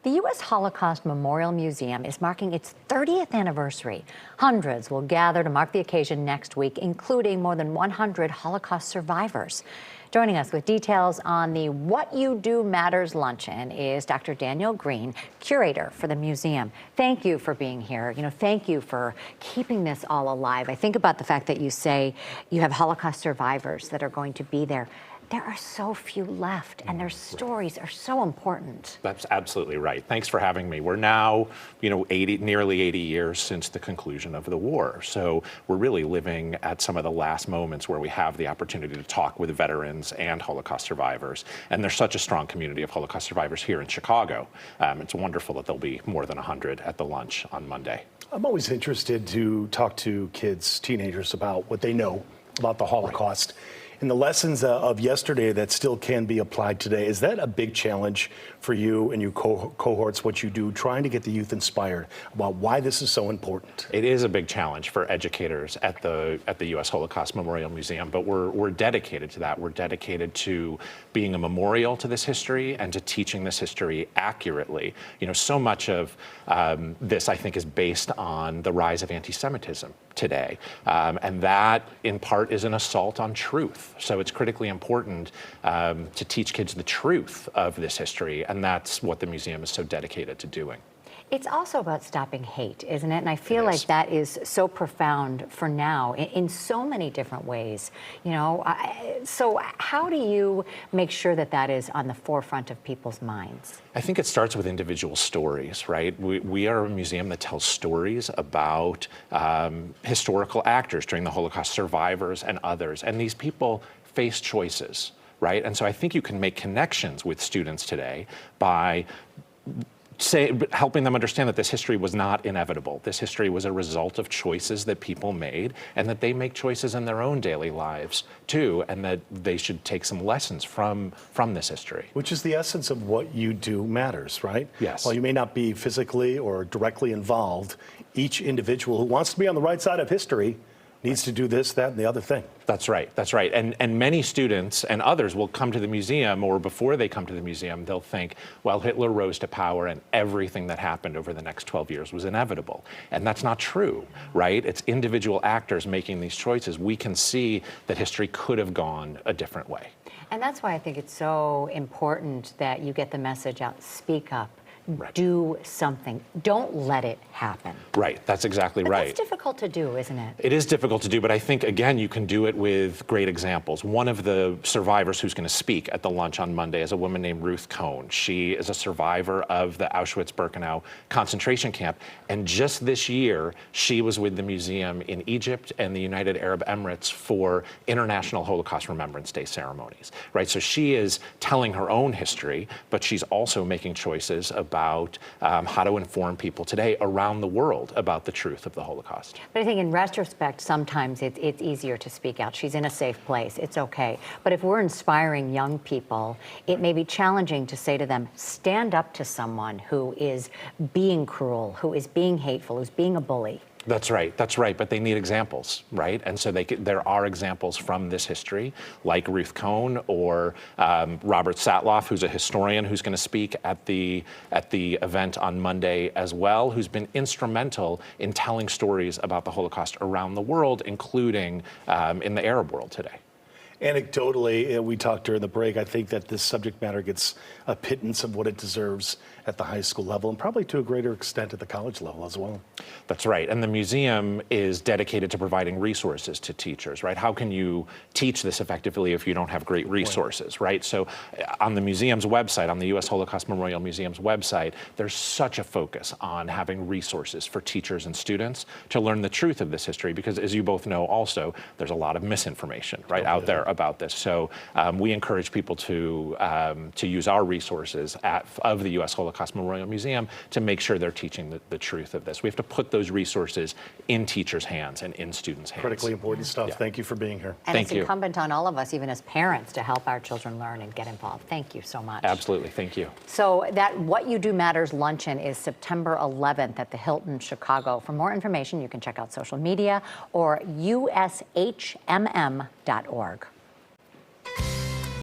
The U.S. Holocaust Memorial Museum is marking its 30th anniversary. Hundreds will gather to mark the occasion next week, including more than 100 Holocaust survivors. Joining us with details on the What You Do Matters luncheon is Dr. Daniel Green, curator for the museum. Thank you for being here. Thank you for keeping this all alive. I think about the fact that you say you have Holocaust survivors that are going to be there. There are so few left, and their stories are so important. That's absolutely right. Thanks for having me. We're now, nearly 80 years since the conclusion of the war. So we're really living at some of the last moments where we have the opportunity to talk with veterans and Holocaust survivors. And there's such a strong community of Holocaust survivors here in Chicago. It's wonderful that there'll be more than 100 at the lunch on Monday. I'm always interested to talk to kids, teenagers, about what they know about the Holocaust. Right. And the lessons of yesterday that still can be applied today. Is that a big challenge for you and your cohorts, what you do, trying to get the youth inspired about why this is so important? It is a big challenge for educators at the U.S. Holocaust Memorial Museum, but we're dedicated to that. We're dedicated to being a memorial to this history and to teaching this history accurately. So much of this, I think, is based on the rise of anti-Semitism today. And that, in part, is an assault on truth. So it's critically important to teach kids the truth of this history, and that's what the museum is so dedicated to doing. It's also about stopping hate, isn't it? And I feel like that is so profound for now in so many different ways. So how do you make sure that that is on the forefront of people's minds? I think it starts with individual stories, right? We are a museum that tells stories about historical actors during the Holocaust, survivors and others. And these people face choices, right? And so I think you can make connections with students today by helping them understand that this history was not inevitable. This history was a result of choices that people made, and that they make choices in their own daily lives too, and that they should take some lessons from this history. Which is the essence of what you do matters, right? Yes. While you may not be physically or directly involved, each individual who wants to be on the right side of history needs to do this, that, and the other thing. That's right, that's right. And many students and others will come to the museum, or before they come to the museum, they'll think, well, Hitler rose to power and everything that happened over the next 12 years was inevitable. And that's not true, right? It's individual actors making these choices. We can see that history could have gone a different way. And that's why I think it's so important that you get the message out, speak up. Right. Do something. Don't let it happen. Right, that's exactly right. That's difficult to do, isn't it? It is difficult to do, but I think, again, you can do it with great examples. One of the survivors who's going to speak at the lunch on Monday is a woman named Ruth Cohn. She is a survivor of the Auschwitz-Birkenau concentration camp, and just this year, she was with the museum in Egypt and the United Arab Emirates for International Holocaust Remembrance Day ceremonies, right? So she is telling her own history, but she's also making choices about how to inform people today around the world about the truth of the Holocaust. But I think in retrospect, sometimes it's easier to speak out. She's in a safe place. It's okay. But if we're inspiring young people, it may be challenging to say to them, stand up to someone who is being cruel, who is being hateful, who's being a bully. That's right, but they need examples, right? And so there are examples from this history, like Ruth Cohn or Robert Satloff, who's a historian who's going to speak at the event on Monday as well, who's been instrumental in telling stories about the Holocaust around the world, including in the Arab world today. Anecdotally, we talked during the break, I think that this subject matter gets a pittance of what it deserves at the high school level, and probably to a greater extent at the college level as well. That's right, and the museum is dedicated to providing resources to teachers, right? How can you teach this effectively if you don't have great resources, right? So on the museum's website, on the U.S. Holocaust Memorial Museum's website, there's such a focus on having resources for teachers and students to learn the truth of this history, because as you both know also, there's a lot of misinformation, right, out there about this. So we encourage people to use our resources of the U.S. Holocaust Memorial Museum to make sure they're teaching the truth of this. We have to put those resources in teachers' hands and in students' hands. Critically important stuff. Yeah. Thank you for being here. And it's incumbent on all of us, even as parents, to help our children learn and get involved. Thank you so much. Absolutely. Thank you. So that What You Do Matters luncheon is September 11th at the Hilton, Chicago. For more information, you can check out social media or ushmm.org.